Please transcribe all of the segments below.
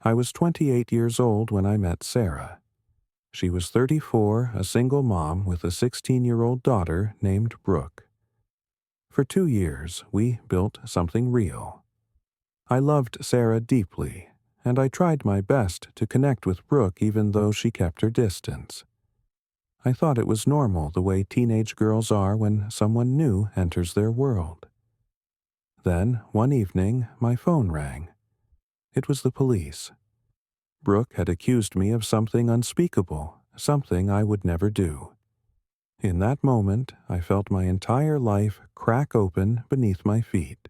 I was 28 years old when I met Sarah. She was 34, a single mom with a 16-year-old daughter named Brooke. For 2 years, we built something real. I loved Sarah deeply, and I tried my best to connect with Brooke even though she kept her distance. I thought it was normal the way teenage girls are when someone new enters their world. Then, one evening, my phone rang. It was the police. Brooke had accused me of something unspeakable, something I would never do. In that moment, I felt my entire life crack open beneath my feet.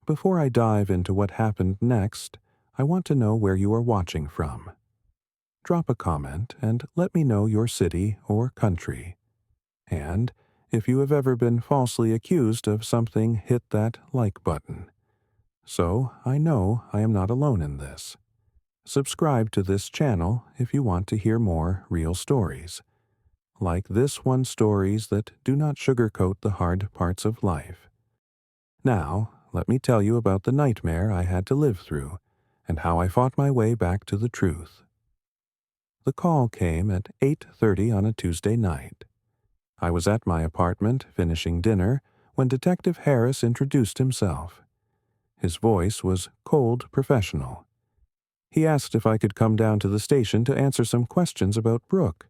Before I dive into what happened next, I want to know where you are watching from. Drop a comment and let me know your city or country. And if you have ever been falsely accused of something, hit that like button. So I know I am not alone in this. Subscribe to this channel if you want to hear more real stories. Like this one, stories that do not sugarcoat the hard parts of life. Now, let me tell you about the nightmare I had to live through and how I fought my way back to the truth. The call came at 8:30 on a Tuesday night. I was at my apartment finishing dinner when Detective Harris introduced himself. His voice was cold, professional. He asked if I could come down to the station to answer some questions about Brooke.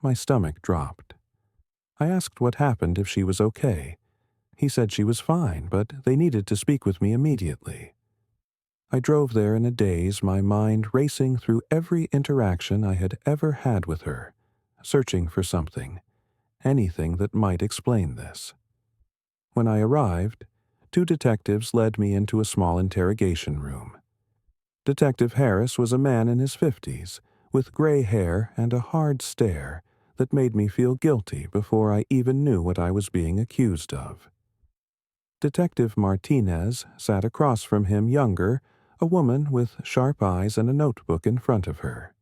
My stomach dropped. I asked what happened, if she was okay. He said she was fine, but they needed to speak with me immediately. I drove there in a daze, my mind racing through every interaction I had ever had with her, searching for something, anything that might explain this. When I arrived, 2 detectives led me into a small interrogation room. Detective Harris was a man in his 50s, with gray hair and a hard stare that made me feel guilty before I even knew what I was being accused of. Detective Martinez sat across from him, younger, a woman with sharp eyes and a notebook in front of her.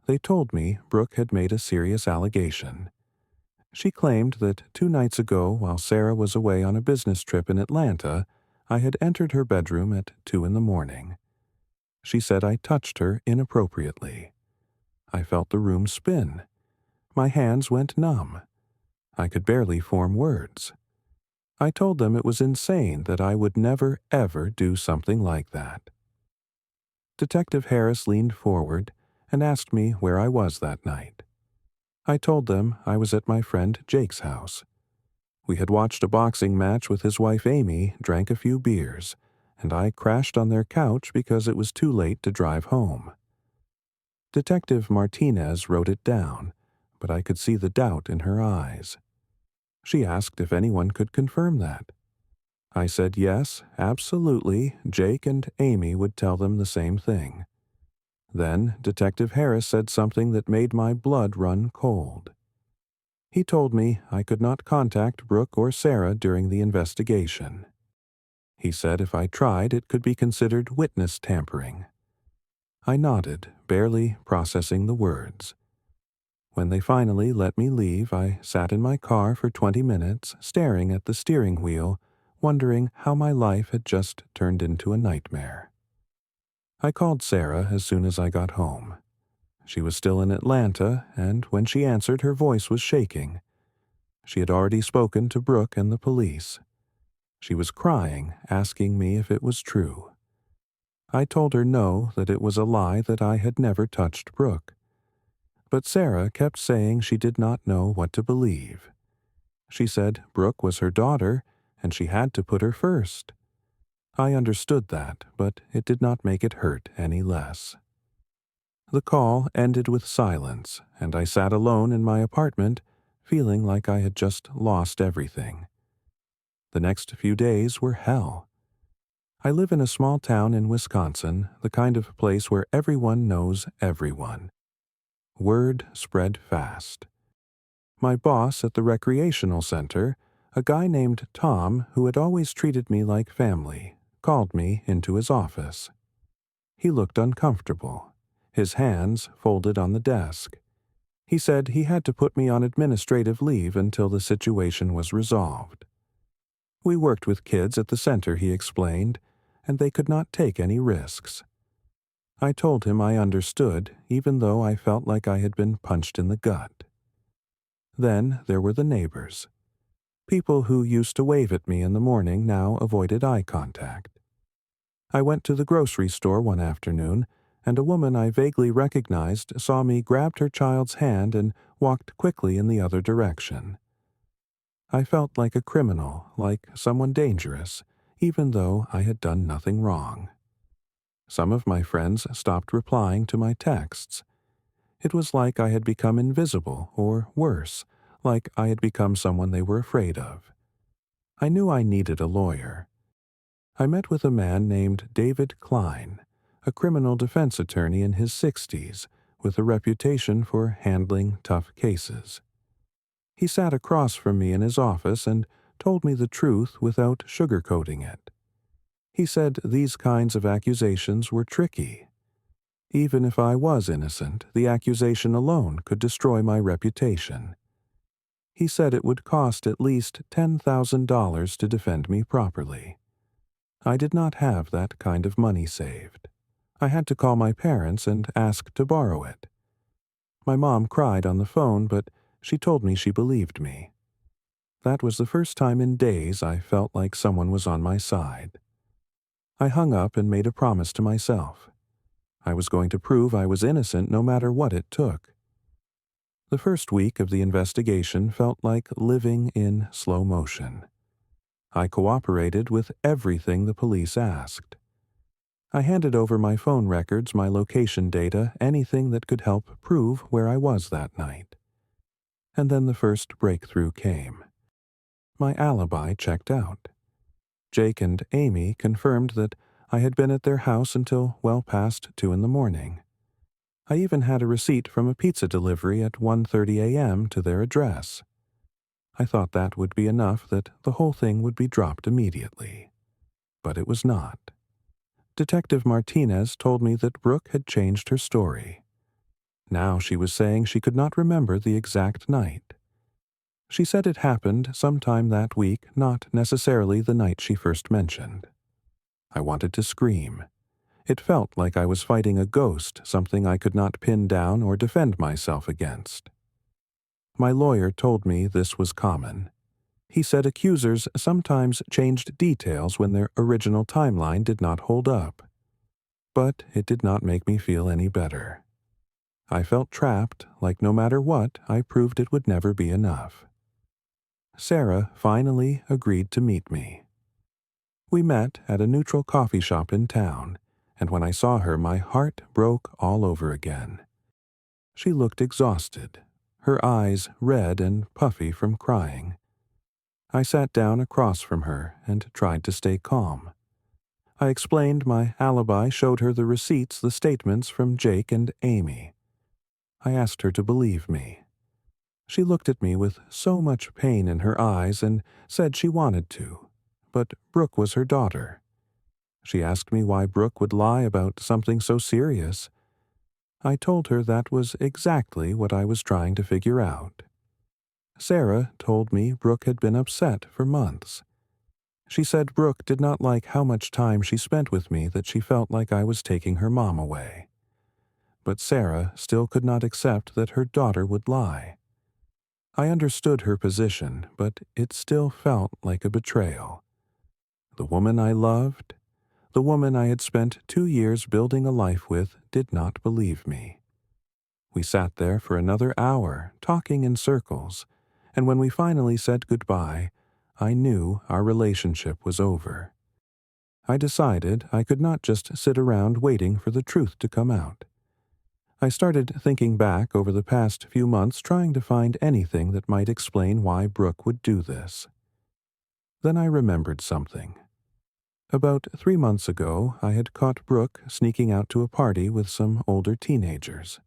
They told me Brooke had made a serious allegation. She claimed that 2 nights ago, while Sarah was away on a business trip in Atlanta, I had entered her bedroom at 2 in the morning. She said I touched her inappropriately. I felt the room spin. My hands went numb. I could barely form words. I told them it was insane, that I would never, ever do something like that. Detective Harris leaned forward and asked me where I was that night. I told them I was at my friend Jake's house. We had watched a boxing match with his wife Amy, drank a few beers, and I crashed on their couch because it was too late to drive home. Detective Martinez wrote it down, but I could see the doubt in her eyes. She asked if anyone could confirm that. I said yes, absolutely, Jake and Amy would tell them the same thing. Then Detective Harris said something that made my blood run cold. He told me I could not contact Brooke or Sarah during the investigation. He said if I tried, it could be considered witness tampering. I nodded, barely processing the words. When they finally let me leave, I sat in my car for 20 minutes, staring at the steering wheel, wondering how my life had just turned into a nightmare. I called Sarah as soon as I got home. She was still in Atlanta, and when she answered, her voice was shaking. She had already spoken to Brooke and the police. She was crying, asking me if it was true. I told her no, that it was a lie, that I had never touched Brooke. But Sarah kept saying she did not know what to believe. She said Brooke was her daughter, and she had to put her first. I understood that, but it did not make it hurt any less. The call ended with silence, and I sat alone in my apartment, feeling like I had just lost everything. The next few days were hell. I live in a small town in Wisconsin, the kind of place where everyone knows everyone. Word spread fast. My boss at the recreational center, a guy named Tom who had always treated me like family, called me into his office. He looked uncomfortable, his hands folded on the desk. He said he had to put me on administrative leave until the situation was resolved. We worked with kids at the center, he explained, and they could not take any risks. I told him I understood, even though I felt like I had been punched in the gut. Then there were the neighbors. People who used to wave at me in the morning now avoided eye contact. I went to the grocery store one afternoon, and a woman I vaguely recognized saw me grab her child's hand and walked quickly in the other direction. I felt like a criminal, like someone dangerous, even though I had done nothing wrong. Some of my friends stopped replying to my texts. It was like I had become invisible, or worse, like I had become someone they were afraid of. I knew I needed a lawyer. I met with a man named David Klein, a criminal defense attorney in his 60s, with a reputation for handling tough cases. He sat across from me in his office and told me the truth without sugarcoating it. He said these kinds of accusations were tricky. Even if I was innocent, the accusation alone could destroy my reputation. He said it would cost at least $10,000 to defend me properly. I did not have that kind of money saved. I had to call my parents and ask to borrow it. My mom cried on the phone, but she told me she believed me. That was the first time in days I felt like someone was on my side. I hung up and made a promise to myself. I was going to prove I was innocent no matter what it took. The first week of the investigation felt like living in slow motion. I cooperated with everything the police asked. I handed over my phone records, my location data, anything that could help prove where I was that night. And then the first breakthrough came. My alibi checked out. Jake and Amy confirmed that I had been at their house until well past 2 in the morning. I even had a receipt from a pizza delivery at 1:30 a.m. to their address. I thought that would be enough, that the whole thing would be dropped immediately. But it was not. Detective Martinez told me that Brooke had changed her story. Now she was saying she could not remember the exact night. She said it happened sometime that week, not necessarily the night she first mentioned. I wanted to scream. It felt like I was fighting a ghost, something I could not pin down or defend myself against. My lawyer told me this was common. He said accusers sometimes changed details when their original timeline did not hold up. But it did not make me feel any better. I felt trapped, like no matter what, I proved it would never be enough. Sarah finally agreed to meet me. We met at a neutral coffee shop in town, and when I saw her, my heart broke all over again. She looked exhausted, her eyes red and puffy from crying. I sat down across from her and tried to stay calm. I explained my alibi, showed her the receipts, the statements from Jake and Amy. I asked her to believe me. She looked at me with so much pain in her eyes and said she wanted to, but Brooke was her daughter. She asked me why Brooke would lie about something so serious. I told her that was exactly what I was trying to figure out. Sarah told me Brooke had been upset for months. She said Brooke did not like how much time she spent with me, that she felt like I was taking her mom away. But Sarah still could not accept that her daughter would lie. I understood her position, but it still felt like a betrayal. The woman I loved, the woman I had spent 2 years building a life with, did not believe me. We sat there for another hour, talking in circles, and when we finally said goodbye, I knew our relationship was over. I decided I could not just sit around waiting for the truth to come out. I started thinking back over the past few months, trying to find anything that might explain why Brooke would do this. Then I remembered something. About 3 months ago, I had caught Brooke sneaking out to a party with some older teenagers.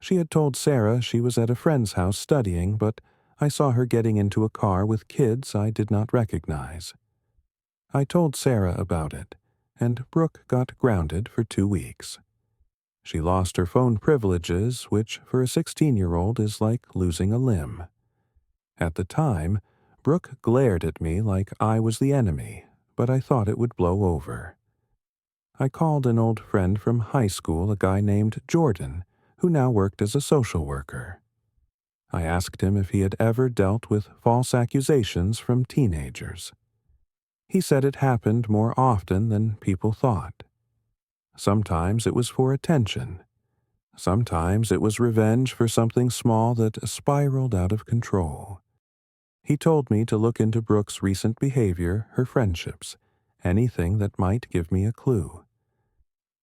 She had told Sarah she was at a friend's house studying, but I saw her getting into a car with kids I did not recognize. I told Sarah about it, and Brooke got grounded for 2 weeks. She lost her phone privileges, which for a 16-year-old is like losing a limb. At the time, Brooke glared at me like I was the enemy, but I thought it would blow over. I called an old friend from high school, a guy named Jordan, who now worked as a social worker. I asked him if he had ever dealt with false accusations from teenagers. He said it happened more often than people thought. Sometimes it was for attention. Sometimes it was revenge for something small that spiraled out of control. He told me to look into Brooke's recent behavior, her friendships, anything that might give me a clue.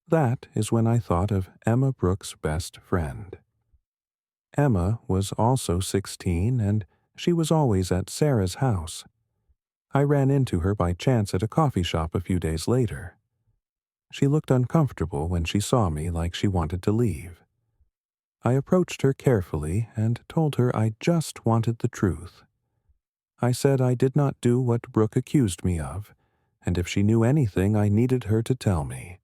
That is when I thought of Emma Brooke's best friend. Emma was also 16, and she was always at Sarah's house. I ran into her by chance at a coffee shop a few days later. She looked uncomfortable when she saw me, like she wanted to leave. I approached her carefully and told her I just wanted the truth. I said I did not do what Brooke accused me of, and if she knew anything, I needed her to tell me.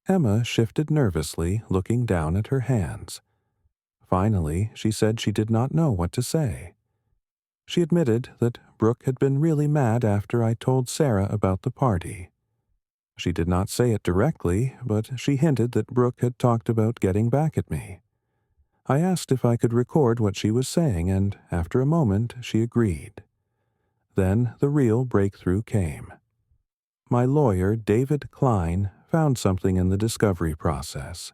Emma shifted nervously, looking down at her hands. Finally, she said she did not know what to say. She admitted that Brooke had been really mad after I told Sarah about the party. She did not say it directly, but she hinted that Brooke had talked about getting back at me. I asked if I could record what she was saying, and after a moment she agreed. Then the real breakthrough came. My lawyer, David Klein, found something in the discovery process.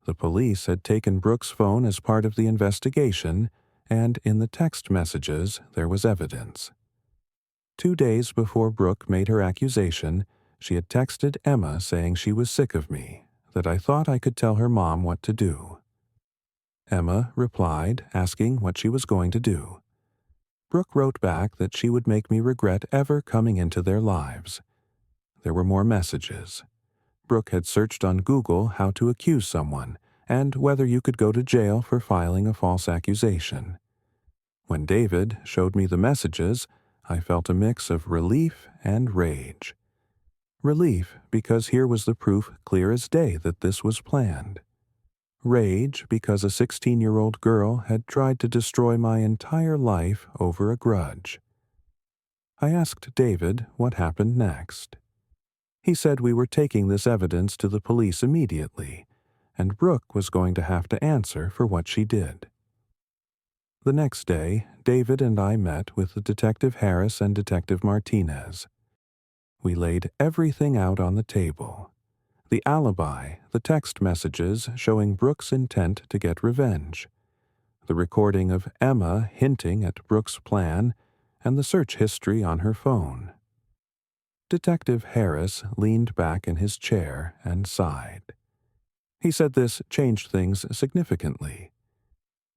The police had taken Brooke's phone as part of the investigation, and in the text messages there was evidence. 2 days before Brooke made her accusation, she had texted Emma saying she was sick of me, that I thought I could tell her mom what to do. Emma replied, asking what she was going to do. Brooke wrote back that she would make me regret ever coming into their lives. There were more messages. Brooke had searched on Google how to accuse someone, and whether you could go to jail for filing a false accusation. When David showed me the messages, I felt a mix of relief and rage. Relief because here was the proof clear as day that this was planned. Rage because a 16-year-old girl had tried to destroy my entire life over a grudge. I asked David what happened next. He said we were taking this evidence to the police immediately, and Brooke was going to have to answer for what she did. The next day, David and I met with Detective Harris and Detective Martinez. We laid everything out on the table. The alibi, the text messages showing Brooke's intent to get revenge, the recording of Emma hinting at Brooke's plan, and the search history on her phone. Detective Harris leaned back in his chair and sighed. He said this changed things significantly.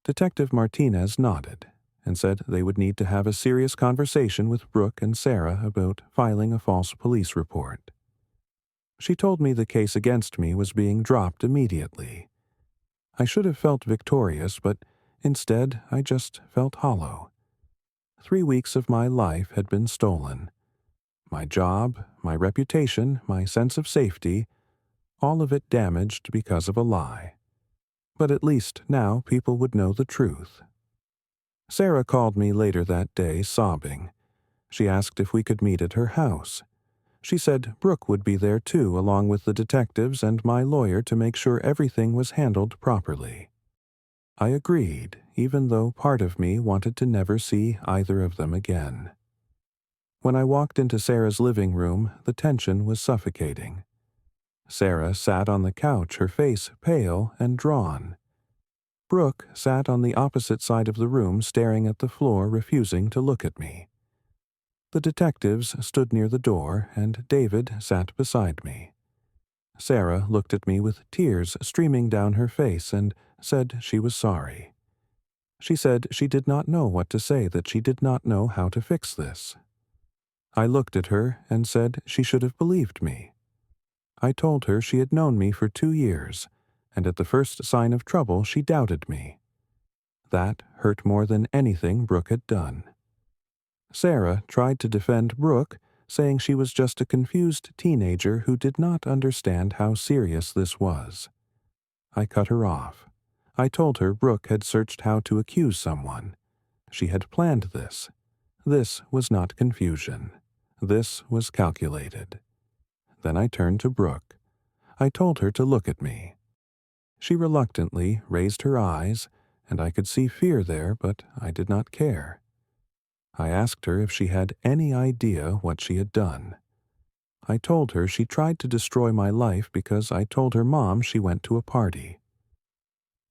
Detective Martinez nodded and said they would need to have a serious conversation with Brooke and Sarah about filing a false police report. She told me the case against me was being dropped immediately. I should have felt victorious, but instead I just felt hollow. 3 weeks of my life had been stolen. My job, my reputation, my sense of safety, all of it damaged because of a lie. But at least now people would know the truth. Sarah called me later that day, sobbing. She asked if we could meet at her house. She said Brooke would be there too, along with the detectives and my lawyer, to make sure everything was handled properly. I agreed, even though part of me wanted to never see either of them again. When I walked into Sarah's living room, the tension was suffocating. Sarah sat on the couch, her face pale and drawn. Brooke sat on the opposite side of the room, staring at the floor, refusing to look at me. The detectives stood near the door, and David sat beside me. Sarah looked at me with tears streaming down her face and said she was sorry. She said she did not know what to say, that she did not know how to fix this. I looked at her and said she should have believed me. I told her she had known me for 2 years, and at the first sign of trouble she doubted me. That hurt more than anything Brooke had done. Sarah tried to defend Brooke, saying she was just a confused teenager who did not understand how serious this was. I cut her off. I told her Brooke had searched how to accuse someone. She had planned this. This was not confusion. This was calculated. Then I turned to Brooke. I told her to look at me. She reluctantly raised her eyes, and I could see fear there, but I did not care. I asked her if she had any idea what she had done. I told her she tried to destroy my life because I told her mom she went to a party.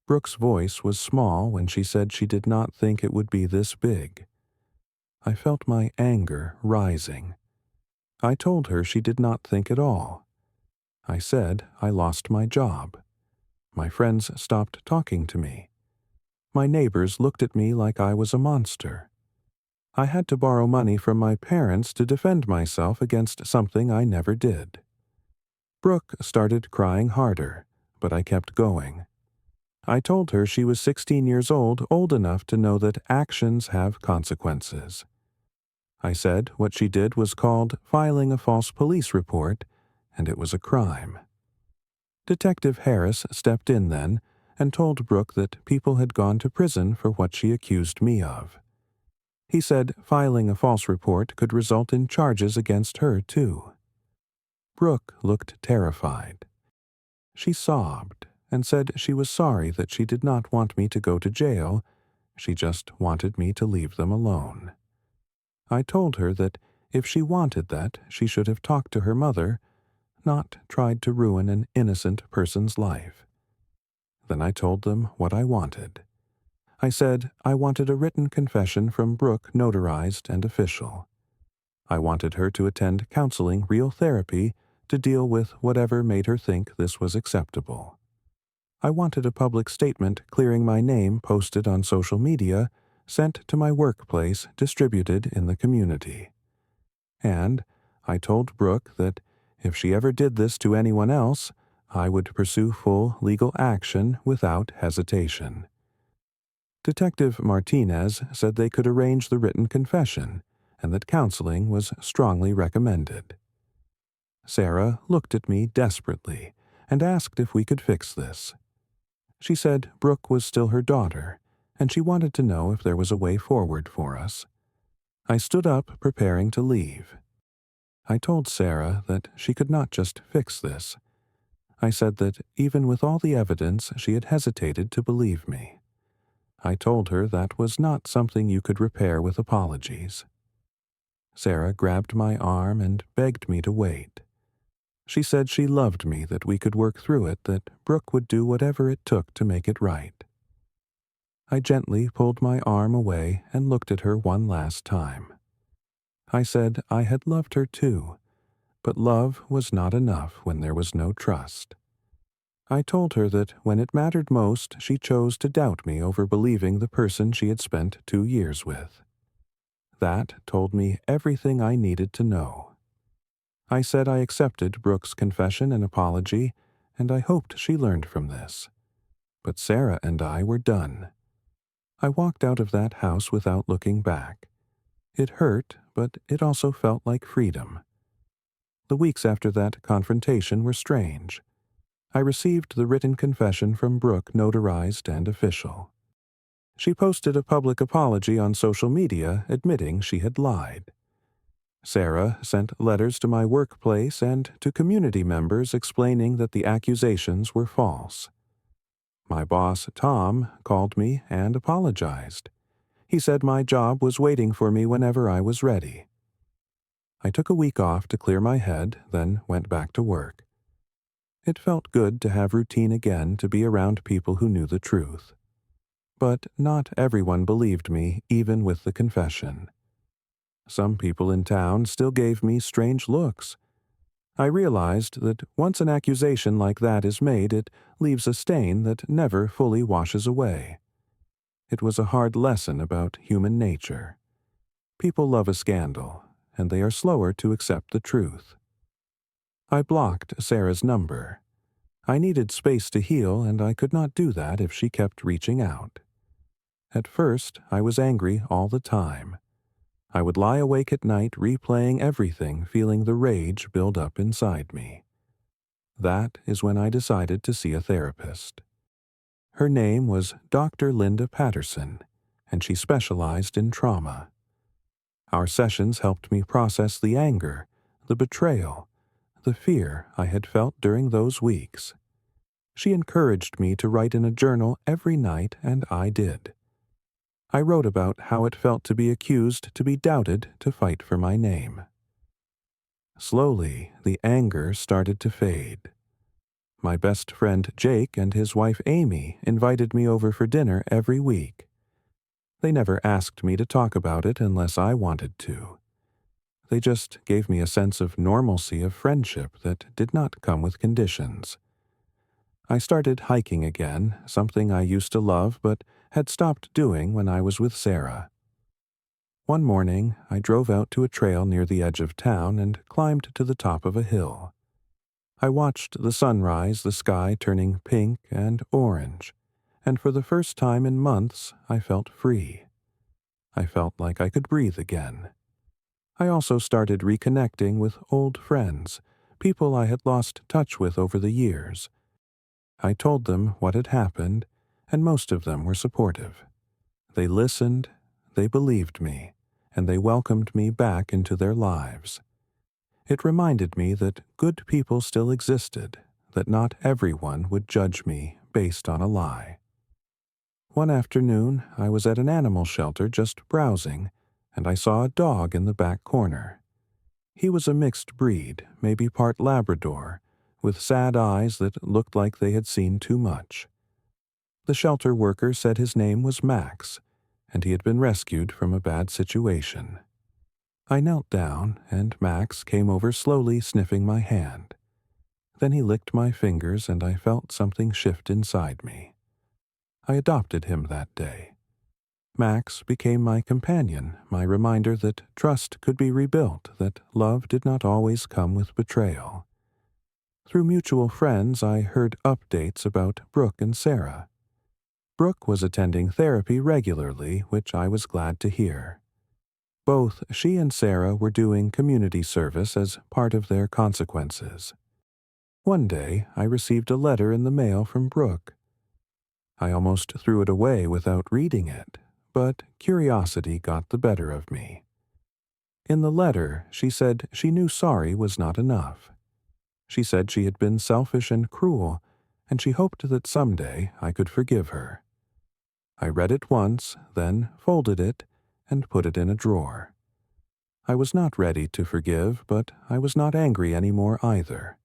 Brooke's voice was small when she said she did not think it would be this big. I felt my anger rising. I told her she did not think at all. I said I lost my job. My friends stopped talking to me. My neighbors looked at me like I was a monster. I had to borrow money from my parents to defend myself against something I never did. Brooke started crying harder, but I kept going. I told her she was 16 years old enough to know that actions have consequences. I said what she did was called filing a false police report, and it was a crime. Detective Harris stepped in then and told Brooke that people had gone to prison for what she accused me of. He said filing a false report could result in charges against her, too. Brooke looked terrified. She sobbed and said she was sorry that she did not want me to go to jail. She just wanted me to leave them alone. I told her that if she wanted that, she should have talked to her mother, not tried to ruin an innocent person's life. Then I told them what I wanted. I said I wanted a written confession from Brooke, notarized and official. I wanted her to attend counseling, real therapy, to deal with whatever made her think this was acceptable. I wanted a public statement clearing my name posted on social media, sent to my workplace, distributed in the community. And I told Brooke that if she ever did this to anyone else, I would pursue full legal action without hesitation. Detective Martinez said they could arrange the written confession and that counseling was strongly recommended. Sarah looked at me desperately and asked if we could fix this. She said Brooke was still her daughter, and she wanted to know if there was a way forward for us. I stood up, preparing to leave. I told Sarah that she could not just fix this. I said that even with all the evidence, she had hesitated to believe me. I told her that was not something you could repair with apologies. Sarah grabbed my arm and begged me to wait. She said she loved me, that we could work through it, that Brooke would do whatever it took to make it right. I gently pulled my arm away and looked at her one last time. I said I had loved her too, but love was not enough when there was no trust. I told her that when it mattered most, she chose to doubt me over believing the person she had spent 2 years with. That told me everything I needed to know. I said I accepted Brooke's confession and apology, and I hoped she learned from this. But Sarah and I were done. I walked out of that house without looking back. It hurt, but it also felt like freedom. The weeks after that confrontation were strange. I received the written confession from Brooke, notarized and official. She posted a public apology on social media admitting she had lied. Sarah sent letters to my workplace and to community members explaining that the accusations were false. My boss, Tom, called me and apologized. He said my job was waiting for me whenever I was ready. I took a week off to clear my head, then went back to work. It felt good to have routine again, to be around people who knew the truth. But not everyone believed me, even with the confession. Some people in town still gave me strange looks. I realized that once an accusation like that is made, it leaves a stain that never fully washes away. It was a hard lesson about human nature. People love a scandal, and they are slower to accept the truth. I blocked Sarah's number. I needed space to heal, and I could not do that if she kept reaching out. At first, I was angry all the time. I would lie awake at night replaying everything, feeling the rage build up inside me. That is when I decided to see a therapist. Her name was Dr. Linda Patterson, and she specialized in trauma. Our sessions helped me process the anger, the betrayal, the fear I had felt during those weeks. She encouraged me to write in a journal every night, and I did. I wrote about how it felt to be accused, to be doubted, to fight for my name. Slowly, the anger started to fade. My best friend Jake and his wife Amy invited me over for dinner every week. They never asked me to talk about it unless I wanted to. They just gave me a sense of normalcy of friendship that did not come with conditions. I started hiking again, something I used to love but had stopped doing when I was with Sarah. One morning, I drove out to a trail near the edge of town and climbed to the top of a hill. I watched the sunrise, the sky turning pink and orange, and for the first time in months, I felt free. I felt like I could breathe again. I also started reconnecting with old friends, people I had lost touch with over the years. I told them what had happened, and most of them were supportive. They listened, they believed me, and they welcomed me back into their lives. It reminded me that good people still existed, that not everyone would judge me based on a lie. One afternoon, I was at an animal shelter just browsing, and I saw a dog in the back corner. He was a mixed breed, maybe part Labrador, with sad eyes that looked like they had seen too much. The shelter worker said his name was Max, and he had been rescued from a bad situation. I knelt down, and Max came over slowly, sniffing my hand. Then he licked my fingers, and I felt something shift inside me. I adopted him that day. Max became my companion, my reminder that trust could be rebuilt, that love did not always come with betrayal. Through mutual friends, I heard updates about Brooke and Sarah. Brooke was attending therapy regularly, which I was glad to hear. Both she and Sarah were doing community service as part of their consequences. One day, I received a letter in the mail from Brooke. I almost threw it away without reading it, but curiosity got the better of me. In the letter, she said she knew sorry was not enough. She said she had been selfish and cruel, and she hoped that someday I could forgive her. I read it once, then folded it and put it in a drawer. I was not ready to forgive, but I was not angry anymore either.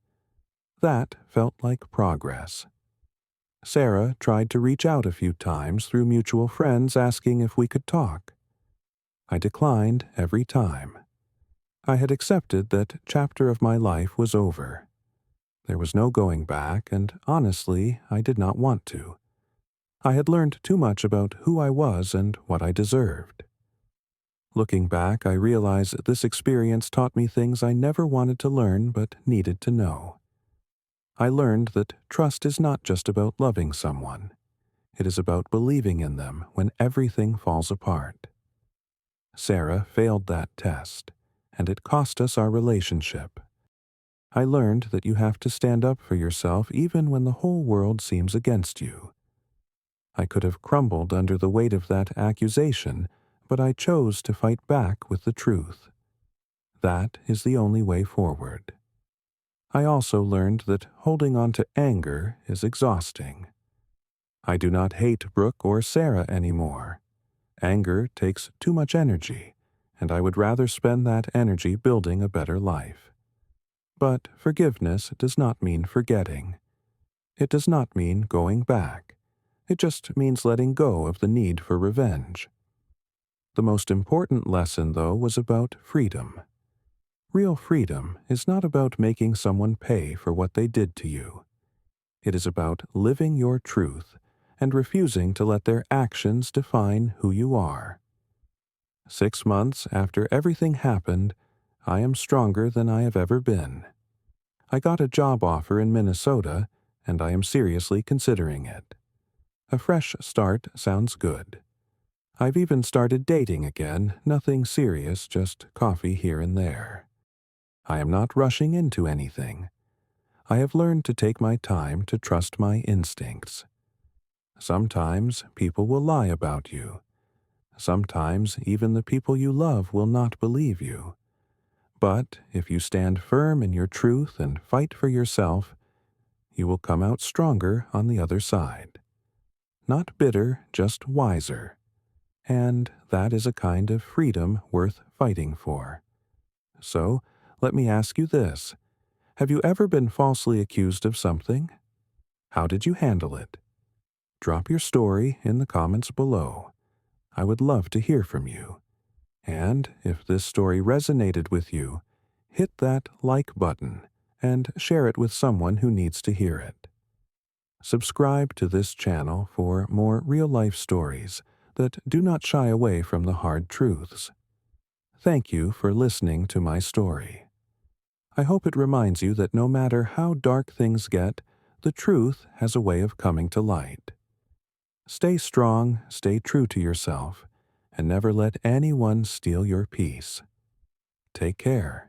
That felt like progress. Sarah tried to reach out a few times through mutual friends asking if we could talk. I declined every time. I had accepted that chapter of my life was over. There was no going back, and honestly, I did not want to. I had learned too much about who I was and what I deserved. Looking back, I realize that this experience taught me things I never wanted to learn but needed to know. I learned that trust is not just about loving someone. It is about believing in them when everything falls apart. Sarah failed that test, and it cost us our relationship. I learned that you have to stand up for yourself even when the whole world seems against you. I could have crumbled under the weight of that accusation, but I chose to fight back with the truth. That is the only way forward. I also learned that holding on to anger is exhausting. I do not hate Brooke or Sarah anymore. Anger takes too much energy, and I would rather spend that energy building a better life. But forgiveness does not mean forgetting. It does not mean going back. It just means letting go of the need for revenge. The most important lesson, though, was about freedom. Real freedom is not about making someone pay for what they did to you. It is about living your truth and refusing to let their actions define who you are. 6 months after everything happened, I am stronger than I have ever been. I got a job offer in Minnesota, and I am seriously considering it. A fresh start sounds good. I've even started dating again, nothing serious, just coffee here and there. I am not rushing into anything. I have learned to take my time to trust my instincts. Sometimes people will lie about you. Sometimes even the people you love will not believe you. But if you stand firm in your truth and fight for yourself, you will come out stronger on the other side. Not bitter, just wiser. And that is a kind of freedom worth fighting for. So, let me ask you this. Have you ever been falsely accused of something? How did you handle it? Drop your story in the comments below. I would love to hear from you. And if this story resonated with you, hit that like button and share it with someone who needs to hear it. Subscribe to this channel for more real-life stories that do not shy away from the hard truths. Thank you for listening to my story. I hope it reminds you that no matter how dark things get, the truth has a way of coming to light. Stay strong, stay true to yourself, and never let anyone steal your peace. Take care.